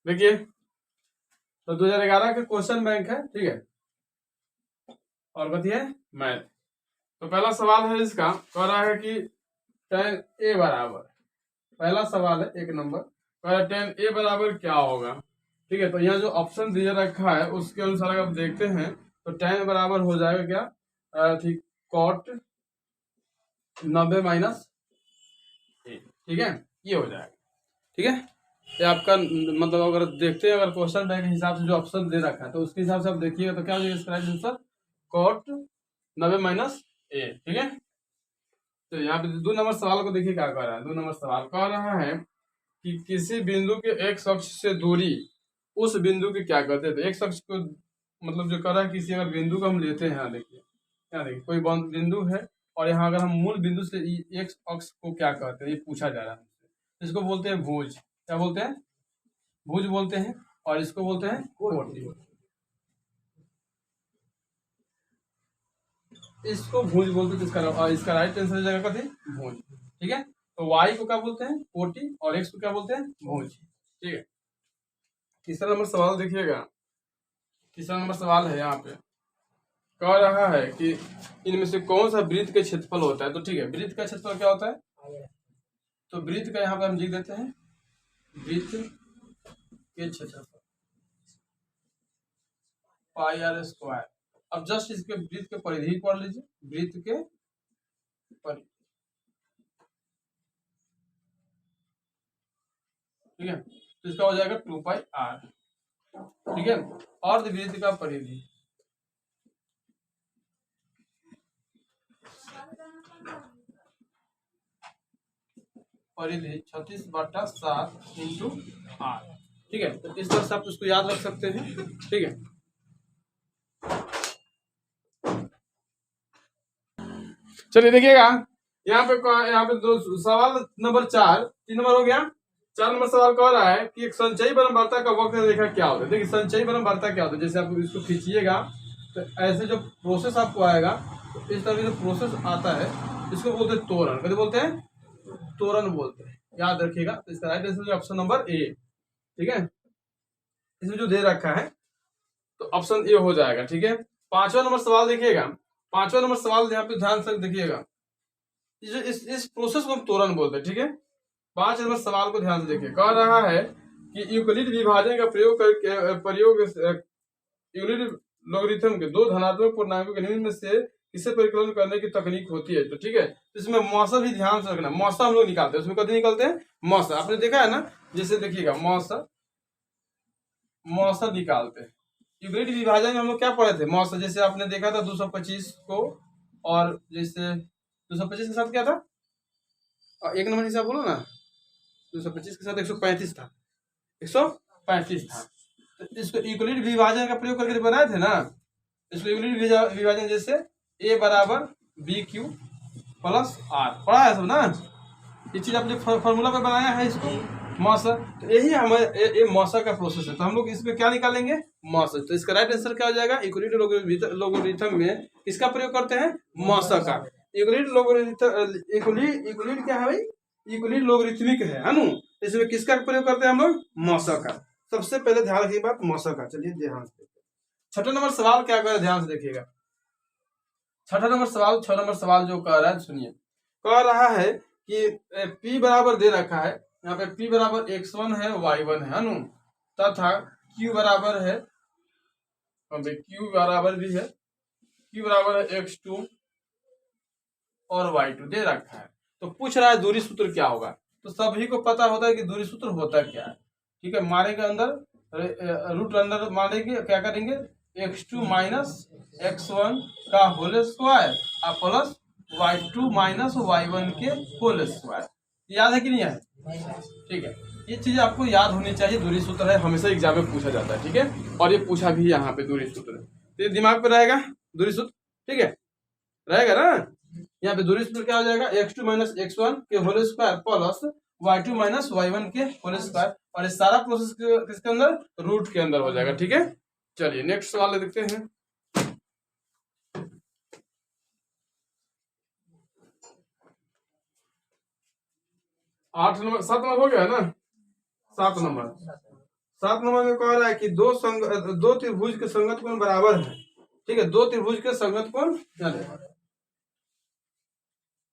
देखिए, तो 2011 के क्वेश्चन बैंक है, ठीक है। और बताइए मैथ। तो पहला सवाल है इसका, कह रहा है कि tan a बराबर, पहला सवाल है 1 नंबर, कह रहा है tan a बराबर क्या होगा, ठीक है। तो यहाँ जो ऑप्शन दिया रखा है उसके अनुसार अगर आप देखते हैं तो tan बराबर हो जाएगा क्या, ठीक, cot 90 माइनस a, ठीक है, ये हो जाएगा, ठीक है। ये आपका मतलब अगर देखते हैं, अगर क्वेश्चन बैंक के हिसाब से जो ऑप्शन दे रखा है तो उसके हिसाब से आप देखिएगा तो क्या हो जाएगा इसका right answer cot 90 minus a, ठीक है। तो यहाँ पे 2 नंबर सवाल को देखिए क्या कह रहा है। 2 नंबर सवाल कह रहा है कि किसी बिंदु के एक अक्ष से दूरी उस बिंदु की क्या कहते हैं। तो एक अक्ष को मतलब जो कह रहा है, किसी अगर बिंदु को हम लेते हैं, यहाँ देखिए, यहाँ देखिए कोई बिंदु है और यहाँ अगर हम मूल बिंदु से एक अक्ष को क्या कहते हैं ये पूछा जा रहा है हमसे। इसको बोलते हैं भुज, क्या बोलते हैं, भुज बोलते हैं, और इसको बोलते हैं कोटि, इसको भुज बोलते हैं। इसका राइट आंसर हो जाएगा कथी, भुज, ठीक है। तो y को क्या बोलते हैं, कोटि, और x को क्या बोलते हैं, भुज, ठीक है। तीसरा नंबर सवाल देखिएगा, तीसरा नंबर सवाल है, यहाँ पे कह रहा है कि इनमें से कौन सा वृत्त के क्षेत्रफल होता है। तो ठीक है, वृत्त का क्षेत्रफल क्या होता है, तो वृत्त का यहाँ पे हम लिख देते हैं वृत्त के क्षेत्रफल पाई आर स्क्वायर। अब जस्ट इसके वृत्त के परिधि पढ़ लीजिए, वृत्त के परिधि, ठीक है। तो इसका हो जाएगा 2 पाई आर, ठीक है। अर्धवृत्त का परिधि, परिधि 36/7 इंटू आर, ठीक है। तो इस तरह से आप उसको याद रख सकते हैं, ठीक है। चलिए देखिएगा, यहाँ पे दो सवाल नंबर 4, 3 नंबर हो गया। 4 नंबर सवाल कह रहा है कि एक संचयी बरमवार्ता का वक्र रेखा क्या होता है। देखिए संचयी बरमवार्ता क्या होता है, जैसे आप इसको खींचिएगा तो ऐसे जो प्रोसेस आपको आएगा, तो इस तरह का जो प्रोसेस आता है इसको बोलते हैं त्वरण, कैसे बोलते हैं, त्वरण बोलते हैं, याद रखिएगा। तो इसका right answer option number A, ठीक है। इसमें जो दे रखा है तो ऑप्शन ए हो जाएगा, ठीक है। 5वां नंबर सवाल देखिएगा, 5वां नंबर सवाल यहाँ पे ध्यान से देखिएगा, इस प्रोसेस को हम त्वरण बोलते हैं, ठीक है। 5 नंबर सवाल को ध्यान से देखिए, कह रहा है कि यूक्लिड विभाजन का प्रयोग करके यूक्लिड लॉगरिथम के 2 धनात्मक पूर्णांकों के निम्न में से किसे परिकलन करने की तकनीक होती है। तो ठीक है, इसमें मौसा भी ध्यान से रखना, मौसा हम लोग निकालते हैं, उसमें कभी निकालते हैं मौसा, आपने देखा है ना, जैसे देखिएगा मौसा, मौसा निकालते हैं। यूक्लिड विभाजन में हम लोग क्या पढ़े थे, मौसा, जैसे आपने देखा था 225 को, और जैसे 225 के साथ क्या था, एक नंबर हिसाब बोलो ना, 225 के साथ 135 था, 135 था। तो इसको यूक्लिड विभाजन का प्रयोग करके बनाए थे ना, इसको यूक्लिड विभाजन जैसे a बराबर बी क्यू प्लस आर, पढ़ा है सब ना, ये चीज आपने फॉर्मूला पे बनाया है इसको, मौसा। तो यही हमारे मौसा का प्रोसेस है। तो हम लोग इसमें क्या निकालेंगे, मौसा। तो इसका राइट आंसर क्या हो जाएगा, यूक्लिड लोगरिथम में किसका प्रयोग करते हैं, मौसा का। यूक्लिड यूक्लिड क्या है भाई, यूक्लिड लोगरिथमिक है ना, इसमें किसका प्रयोग करते हैं हम लोग, मौसा का। सबसे पहले ध्यान रखिए बात मौसा का। चलिए ध्यान से, 6ठा नंबर सवाल क्या कर, ध्यान से देखिएगा। 6ठा नंबर सवाल, 6 नंबर सवाल जो कह रहा है सुनिए, कह रहा है कि P बराबर दे रखा है, यहाँ पे P बराबर x1 है, y1 है नु, तथा Q बराबर है, Q बराबर भी है, Q बराबर है x2 और y2 दे रखा है। तो पूछ रहा है दूरी सूत्र क्या होगा। तो सभी को पता होता है कि दूरी सूत्र होता क्या है, ठीक है। मारेंगे अंदर रूट अंदर मारेंगे, क्या करेंगे, x2 माइनस x1 का होल स्क्वायर और प्लस y2 माइनस y1 के होल स्क्वायर। याद है कि नहीं है, ठीक है। ये चीज आपको याद होनी चाहिए, दूरी सूत्र है, हमेशा एग्जाम में पूछा जाता है, ठीक है। और ये पूछा भी यहाँ पे दूरी सूत्र, तो ये दिमाग पे रहेगा दूरी सूत्र, ठीक है, रहेगा ना। यहाँ पे दूरी सूत्र क्या हो जाएगा, x2 माइनस x1 के whole square plus y2 minus y1 के होल स्क्वायर, और ये सारा प्रोसेस किसके अंदर, रूट के अंदर हो जाएगा, ठीक है। चलिए नेक्स्ट सवाल देखते हैं। 8 नंबर, 7 नंबर हो गया ना, 7 नंबर, 7 नंबर में कह रहा है कि दो त्रिभुज के संगत कोण बराबर है। ठीक है, दो त्रिभुज के संगत कोण,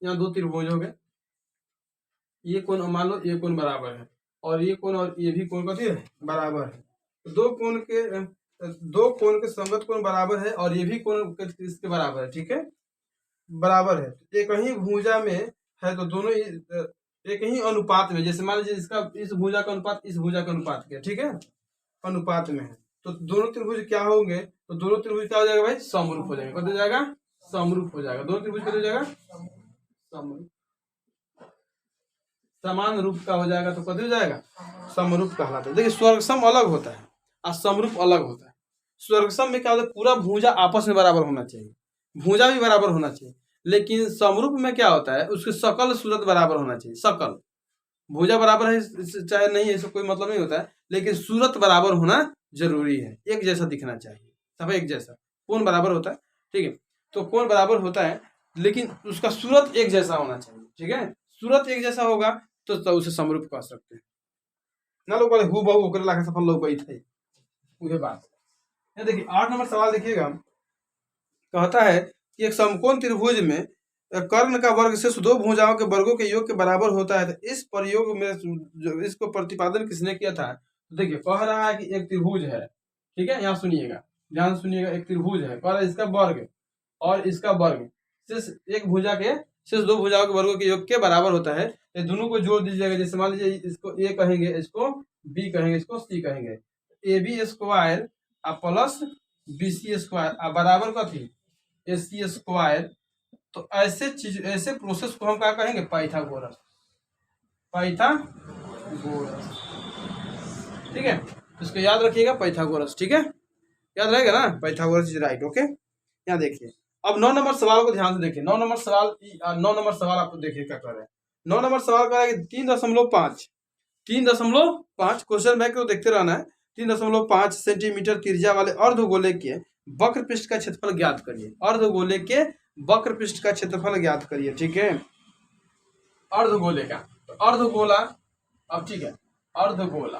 यहाँ दो त्रिभुज हो गए, ये कोण मान लो ये कोण बराबर है और ये कोण और ये भी कोण कथी है बराबर है। दो कोण के संगत कोण बराबर है और ये भी कोण इसके बराबर है। ठीक है, बराबर है, एक ही भुजा में है तो दोनों एक ही अनुपात में, जैसे मान लीजिए इसका इस भुजा का अनुपात इस भुजा का अनुपात क्या, ठीक है, अनुपात में है तो दोनों त्रिभुज क्या होंगे, तो दोनों त्रिभुज क्या हो जाएगा भाई, समरूप हो जाएगा। कब हो जाएगा, समरूप हो जाएगा। दोनों त्रिभुज क्या हो जाएगा, समरूप, समान रूप का हो जाएगा तो कभी हो जाएगा, समरूप कहलाता है। देखिए स्वर्गसम अलग होता है और समरूप अलग होता है। स्वर्गसम में क्या होता है, पूरा भुजा आपस में बराबर होना चाहिए, भुजा भी बराबर होना चाहिए, लेकिन समरूप में क्या होता है, उसकी सकल सूरत बराबर होना चाहिए। सकल, भुजा बराबर है चाहे नहीं है, इसका कोई मतलब नहीं होता है, लेकिन सूरत बराबर होना जरूरी है, एक जैसा दिखना चाहिए, सब एक जैसा। कोण बराबर होता है, ठीक है, तो कोण बराबर होता है लेकिन उसका सूरत एक जैसा होना चाहिए। ठीक है, सूरत एक जैसा होगा तो उसे समरूप कह सकते हैं ना। लोग बोले हु बहु ओकरे लाके सफल लोग थे उहे बात। ये देखिए 8 नंबर सवाल देखिएगा, कहता है कि एक समकोण त्रिभुज में कर्ण का वर्ग शेष दो भुजाओं के वर्गों के योग के बराबर होता है। तो इस प्रयोग में जो इसको प्रतिपादन किसने किया था, तो देखिए कह रहा है कि एक त्रिभुज है, ठीक है, यहाँ सुनिएगा, ध्यान सुनिएगा, एक त्रिभुज है, कह रहा है इसका वर्ग और इसका वर्ग शेष एक भुजा के शेष दो भुजाओं के वर्गों के योग के बराबर होता है। ये दोनों को जोड़ दीजिएगा, जैसे मान लीजिए इसको ए कहेंगे, इसको बी कहेंगे, इसको सी कहेंगे, A B square plus B C square बराबर कथी, ए सी स्क्वायर। तो ऐसे चीज, ऐसे प्रोसेस को हम क्या कहेंगे, पाइथागोरस, पाइथागोरस। ठीक है, इसको याद रखिएगा, पाइथागोरस। ठीक है, याद रहेगा ना, पाइथागोरस इज राइट। ओके, यहाँ देखिए अब 9 नंबर सवाल को ध्यान से देखिए। 9 नंबर सवाल आप देखिए क्या कर रहे हैं। 9 नंबर सवाल कर रहा है कि 3.5 क्वेश्चन बैंक को देखते रहना है। 3.5 सेंटीमीटर त्रिज्या वाले अर्धगोले के वक्र पृष्ठ का क्षेत्रफल ज्ञात करिए। अर्धगोले के वक्र पृष्ठ का क्षेत्रफल ज्ञात करिए। ठीक है, अर्धगोले का, तो अर्धगोला, अब ठीक है, अर्धगोला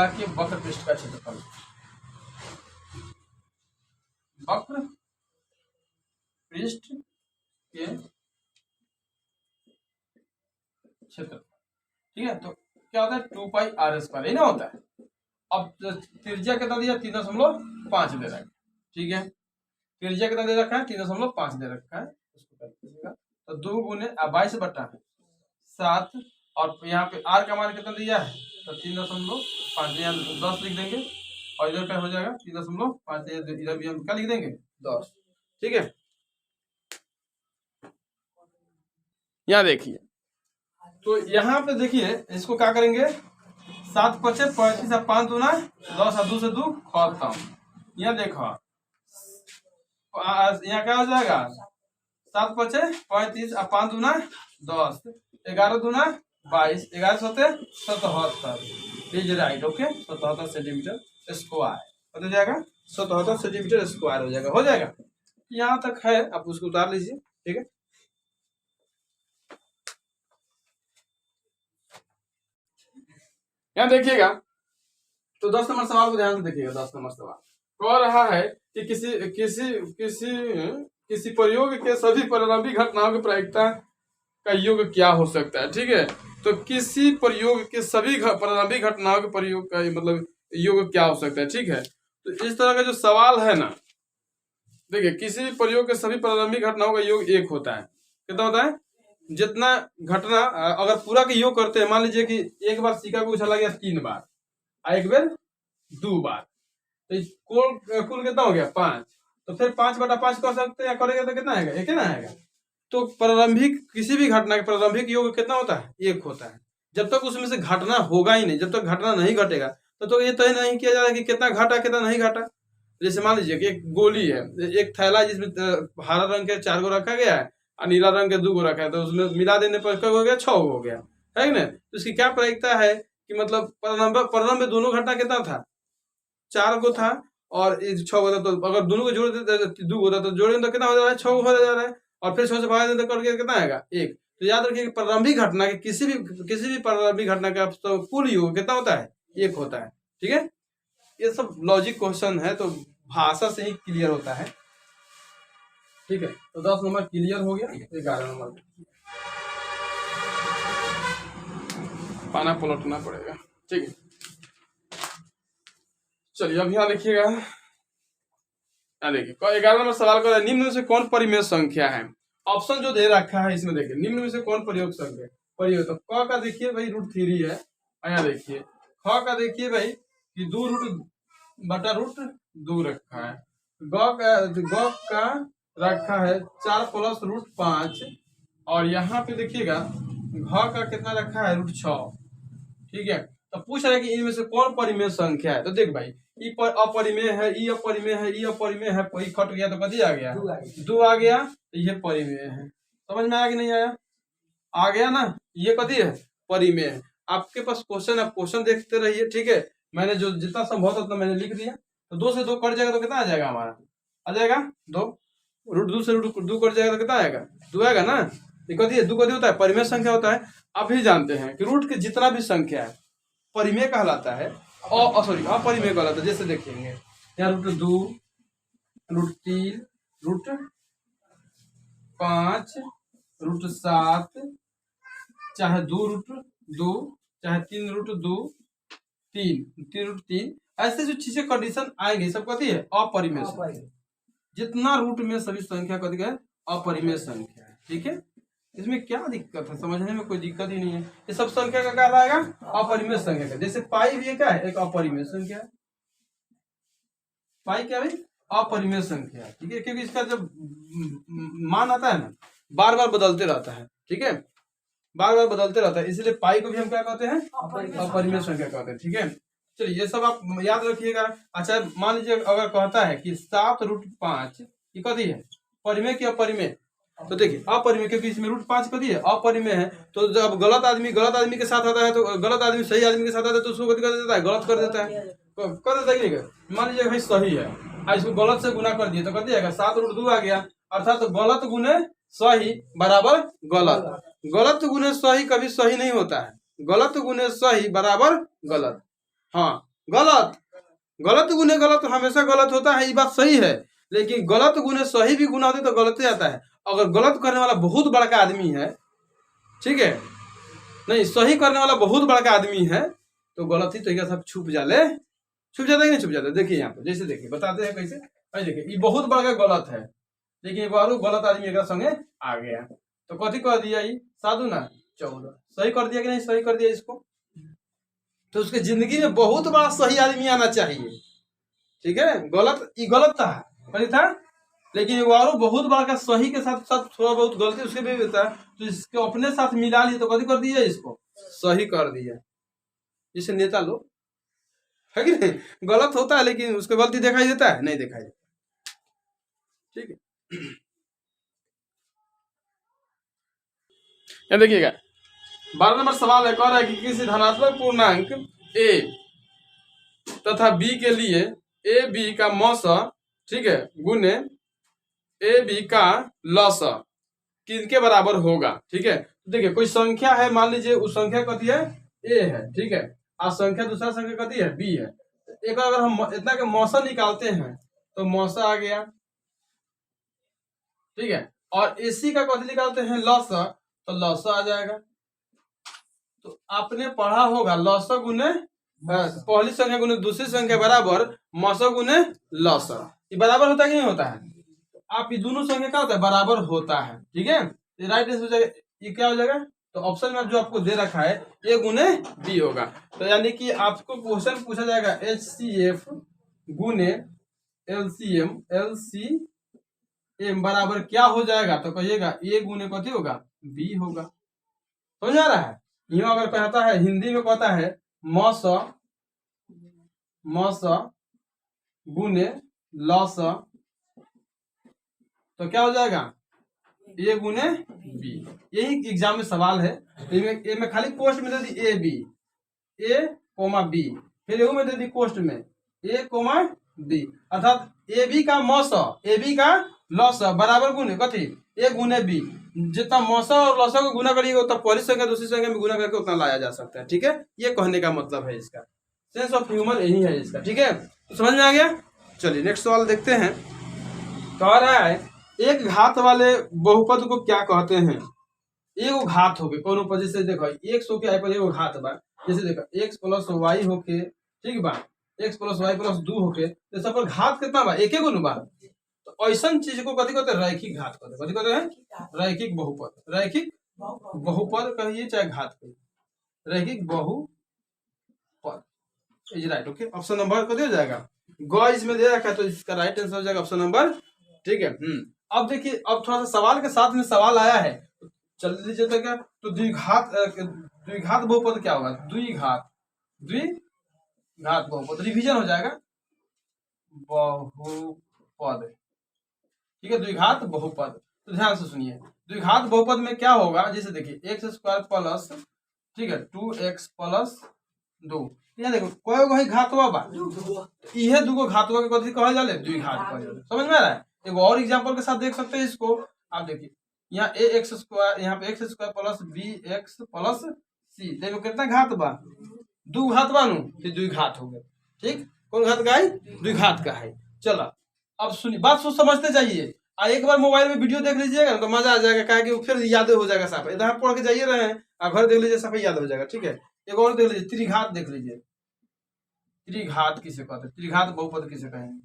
के वक्र पृष्ठ का क्षेत्रफल, वक्र पृष्ठ के क्षेत्रफल। ठीक है, तो क्या होता है, 2 पाई आर स्क्वायर, ना होता है। अब त्रिज्या कितना दिया, 3.5 दे रखा है। ठीक है, त्रिज्या कितना दे रखा है, 3.5 दे रखा है। उसको कर दीजिएगा, तो 2 गुने 22/7 और यहाँ पे आर का मान कितना दिया है, तो 3.5, यहाँ 10 लिख देंगे और इधर क्या हो जाएगा 3.5, इधर भी हम क्या लिख देंगे 10। ठीक है, यहाँ देखिए, तो यहाँ पे देखिए इसको क्या करेंगे, 7 × 5 = 35 और 5 दूना 10 और 2 से 2 खत्म। यहाँ देखो, यहाँ क्या हो जाएगा, 7 × 5 = 35 और 5 दूना 10, 11 दूना 22, 11 7 77 is right. Okay, 77 centimetre square हो जाएगा, 77 सेंटीमीटर स्क्वायर हो जाएगा। यहाँ तक है, आप उसको उतार लीजिए। ठीक है, यहाँ देखिएगा, तो 10 नंबर सवाल को ध्यान से देखिएगा। 10 नंबर सवाल कह रहा है कि किसी प्रयोग के सभी प्रारंभिक घटनाओं की प्रायिकता का योग क्या हो सकता है। ठीक है, तो किसी प्रयोग के सभी प्रारंभिक घटनाओं के प्रयोग का मतलब योग क्या हो सकता है। ठीक है, तो इस तरह का जो सवाल है ना, देखिए किसी प्रयोग के सभी प्रारंभिक घटनाओं का योग 1 होता है। कितना होता है, जितना घटना अगर पूरा का योग करते हैं, मान लीजिए कि एक बार सिक्का को उछाला गया 3 बार, एक बार 2 बार, तो कुल कितना हो गया 5, तो फिर 5/5 कर सकते हैं, करेंगे तो कितना आएगा, 1 ना आएगा। तो प्रारंभिक किसी भी घटना के प्रारंभिक योग कितना होता है, 1 होता है। जब तक उसमें से घटना होगा ही नहीं, जब तक घटना नहीं घटेगा तो ये तय नहीं किया जा रहा है कि कितना घटा कितना नहीं घटा। जैसे मान लीजिए कि एक गोली है, एक थैला जिसमें हरा रंग के 4 गो रखा गया है और नीला रंग के 2 गो रखा है, तो उसमें मिला देने पर क्या हो गया, 6 हो गया, है ना। तो इसकी क्या प्रायिकता है कि मतलब प्रारंभ में दोनों घटना कितना था, 4 गो था और 6 गो था। तो अगर दोनों को जोड़ देते 2 होता तो जोड़ेंगे तो कितना हो जा रहा है, 6 हो जा रहा है, और फिर 6 से भाग देते करके कितना आएगा 1। तो याद रखिए कि प्रारंभिक घटना के किसी भी प्रारंभिक घटना का तो कुल योग कितना होता है, 1 होता है। ठीक है, ये सब लॉजिक क्वेश्चन है, तो भाषा से ही क्लियर होता है। ठीक है, तो 10 नंबर क्लियर हो गया। 11 नंबर पाना पलटना पड़ेगा। ठीक है, चलिए अब यहाँ देखिएगा, यहाँ देखिए 11 नंबर सवाल कर रहा है, निम्न में से कौन परिमेय संख्या है। ऑप्शन जो दे रखा है इसमें देखिए, निम्न में से कौन प्रयोग संख्या परियोग, तो क का देखिए भाई √3 है, यहाँ देखिए ख का देखिए भाई कि 2√2 रखा है, ग का रखा है 4 + √5, और यहाँ पे देखिएगा घ का कितना रखा है √6। ठीक है, तो पूछ रहा है कि इनमें से कौन परिमेय संख्या है। तो देख भाई ई पर अपरिमेय है, ई अपरिमेय है, ई अपरिमेय है, ई कट गया तो कथी आ गया, 2 आ गया, तो ये परिमेय है। समझ में आया कि नहीं आया, आ गया ना, ये कथी है, परिमेय है। आपके पास क्वेश्चन, आप क्वेश्चन देखते रहिए। ठीक है, मैंने जो जितना संभव था उतना मैंने लिख दिया। तो 2 से 2 कट जाएगा तो कितना आ जाएगा हमारा, आ जाएगा 2, √2 से √2 कट जाएगा तो कितना आएगा, 2 आएगा ना। ये कथी है, 2 कथी होता है, परिमेय संख्या होता है। आप ही जानते हैं कि रूट के जितना भी संख्या है परिमेय कहलाता है, और सॉरी अपरिमेय कहलाता है। जैसे देखेंगे यहाँ √2, √3, √5, √7, चाहे 2√2, चाहे 3√2, 3 ऐसे जो चीजें कंडीशन आएंगे सब कथी है, अपरिमेय संख्या। जितना रूट में सभी संख्या कथी है, अपरिमेय संख्या है। ठीक है, इसमें क्या दिक्कत है, समझने में कोई दिक्कत ही नहीं है। ये सब संख्या का क्या लाएगा, अपरिमेय संख्या का। जैसे पाई भी क्या है, एक अपरिमेय संख्या है। पाई क्या भाई, अपरिमेय संख्या है। ठीक है, क्योंकि इसका जब मान आता है ना बार बार बदलते रहता है। ठीक है, बार बार बदलते रहता है, इसलिए पाई को भी हम क्या कहते हैं, अपरिमेय संख्या कहते हैं। ठीक है, चलिए ये सब आप याद रखिएगा। अच्छा मान लीजिए अगर कहता है कि 7√5 ये कथी है, परिमेय की अपरिमेय, तो देखिए अपरिमेय, क्योंकि इसमें √5 कथी है, अपरिमेय है। तो जब गलत आदमी के साथ आता है, तो गलत आदमी सही आदमी के साथ आता है, तो उसको कथी कर देता है, गलत कर देता है, कर देता है कि मान लीजिए भाई सही है, इसको गलत से गुना कर दिए तो कथी आएगा, 7√2 आ गया। अर्थात गलत गुने सही बराबर गलत, गलत गुने सही कभी सही नहीं होता है, गलत गुने सही बराबर गलत। हाँ, गलत गुने गलत हमेशा गलत होता है, ये बात सही है। लेकिन गलत गुने सही भी गुना होते तो गलत ही आता है। अगर गलत करने वाला बहुत बड़का आदमी है, ठीक है, नहीं सही करने वाला बहुत बड़का आदमी है, तो गलती तो सब छुप जाता है कि नहीं छुप जाता। देखिए यहाँ पे, जैसे देखिए बताते हैं कैसे। देखिए ये बहुत बड़का गलत है, लेकिन एक बार गलत आदमी एक संगे आ गया, तो कथी कर दिया, ये 7×14 सही कर दिया कि नहीं, सही कर दिया इसको। तो उसके जिंदगी में बहुत बड़ा सही आदमी आना चाहिए। ठीक है, गलत था, कथी था, लेकिन और बहुत बड़ा का सही के साथ साथ थोड़ा बहुत गलती उसके भी होता है, तो इसको अपने साथ मिला लिया तो कथी कर दिया, इसको सही कर दिया। जैसे नेता लोग है कि नहीं, गलत होता है लेकिन उसको गलती दिखाई देता है, नहीं दिखाई देता। ठीक है, ये देखिएगा 12 नंबर सवाल है, कह रहा है कि किसी धनात्मक पूर्णांक a तथा b के लिए a b का मौस, ठीक है, गुने a b का लस किनके बराबर होगा। ठीक है, देखिए कोई संख्या है, मान लीजिए उस संख्या कथी है, a है। ठीक है, और संख्या दूसरा संख्या कथी है, b है। एक अगर हम इतना के मौसा निकालते हैं तो मौसा आ गया। ठीक है, और ac का कथी निकालते हैं, लस, तो लस आ जाएगा। तो आपने पढ़ा होगा लस गुने पहली संख्या गुने दूसरी संख्या बराबर मौस गुने लस, ये बराबर होता है कि नहीं होता है। तो आप ये दोनों संख्या क्या होता है, बराबर होता है। ठीक है, ये राइट आंसर हो जाएगा, ये क्या हो जाएगा, तो ऑप्शन में जो आपको दे रखा है a गुने b होगा। तो यानी कि आपको क्वेश्चन पूछा जाएगा HCF गुने LCM बराबर क्या हो जाएगा, तो कहिएगा a गुने कथी होगा, b होगा। समझ आ रहा है। यहाँ अगर कहता है, हिंदी में कहता है मौस गुने लस, तो क्या हो जाएगा, a गुने b। यही एग्जाम में सवाल है। में खाली पोस्ट में दे दी a b, a, b, फिर यू में दे दी पोस्ट में a, b, अर्थात a b का मौस, a b का लस बराबर गुने कथी, a गुने b। जितना मौसा और लौसा को गुना करिएगा उतना पहली संख्या दूसरी संख्या में गुना करके उतना लाया जा सकता है। ठीक है, ये कहने का मतलब है इसका, सेंस ऑफ ह्यूमर यही है इसका। ठीक है, तो समझ में आ गया। चलिए नेक्स्ट सवाल देखते हैं। कह रहा है एक घात वाले बहुपद को क्या कहते हैं। एगो घात होके कौन ऊपर, जैसे देखो एक्स होके आई पर एगो घात बा, जैसे देखो एक्स प्लस वाई होके, ठीक बा, एक्स प्लस वाई प्लस 2 होके, तो सब पर घात कितना बा, एके गो बा। तो ऐसा चीज को कथी कहते हैं, रैखिक घात कहते हैं। कथी कहते हैं, रैखिक बहुपद। रैखिक बहुपद कहिए चाहे घात कहिए, रैखिक बहुपद is right. Okay, option number को दिया जाएगा, ग इसमें दे रखा है, तो इसका राइट आंसर हो जाएगा ऑप्शन नंबर। ठीक है। अब देखिए, अब थोड़ा सा सवाल के साथ में सवाल आया है, चल लीजिए तो क्या, तो द्विघात बहुपद क्या होगा, द्विघात बहुपद रिवीजन हो जाएगा, बहुपद। ठीक है, द्विघात बहुपद। तो ध्यान से सुनिए, द्विघात बहुपद में क्या होगा, जैसे देखिए एक्स स्क्वायर प्लस, ठीक है, 2x प्लस 2, यहाँ देखो कोई गो घातवा बा, इहे दूगो घातवा के कथी कहल जाले, द्विघात कहल जाले। समझ में आ रहा है। एक और एग्जांपल के साथ देख सकते हैं इसको, आप देखिए यहाँ ए एक्स स्क्वायर, यहाँ पे x square plus b x plus c, देखो कितना घात बा, दो घात बा नु, फिर द्विघात हो गए। ठीक, कौन घात का है, द्विघात का है। चलो अब सुनिए, बात सोच समझते जाइए, एक बार मोबाइल में वीडियो देख लीजिएगा तो मजा आ जाएगा, कहा कि फिर याद हो जाएगा साफ, इधर पढ़ के जाइए रहे हैं, आप घर देख लीजिए साफ याद हो जाएगा। ठीक है, एक और देख लीजिए, त्रिघात देख लीजिए, त्रिघात किसे कहते हैं, त्रिघात बहुपद किसे कहेंगे।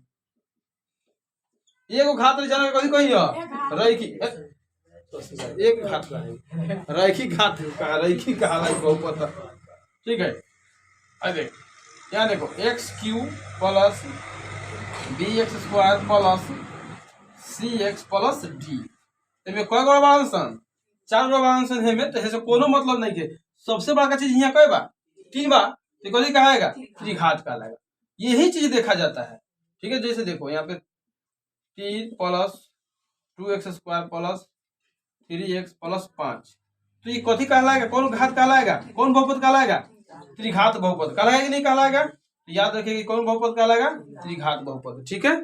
एगो घात जाने कभी कही रैखिक, एक घात का है, रैखिक घात का, रैखिक का बहुपद। ठीक है, अरे यहाँ देखो x cube plus b x square plus c x plus d, इनमें कई गो बांसन, 4 गो बांसन है में, तो ऐसे कोनो मतलब नहीं के। सबसे बड़ा चीज यहाँ कई बा, 3 बा, तो कथी कहेगा, त्रिघात कहलाएगा। यही चीज देखा जाता है। ठीक है, जैसे देखो यहाँ पे 3 plus 2x square plus 3x plus 5, तो ये कथी कहलाएगा, कौन घात कहलाएगा, कौन बहुपद कहलाएगा, त्रिघात बहुपद कहलाएगा कि नहीं कहलाएगा। तो याद रखिए कि कौन बहुपद कहलाएगा, त्रिघात बहुपद। ठीक है,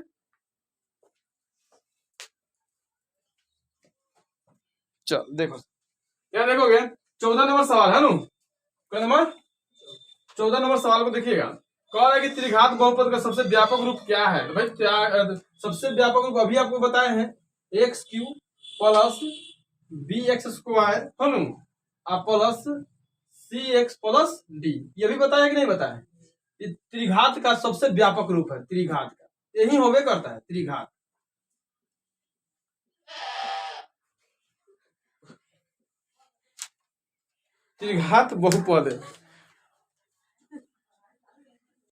चल देखो क्या देखोगे, 14 नंबर सवाल है नु, क्या नंबर 14 नंबर सवाल को देखिएगा। कह रहा है कि त्रिघात बहुपद का सबसे व्यापक रूप क्या है। तो भाई सबसे व्यापक रूप अभी आपको बताए हैं, x cube plus b x square है नु, plus c x plus d, ये भी बताया कि नहीं बताया। ये त्रिघात का सबसे व्यापक रूप है, त्रिघात का यही होवे करता है, त्रिघात। त्रिघात बहुपद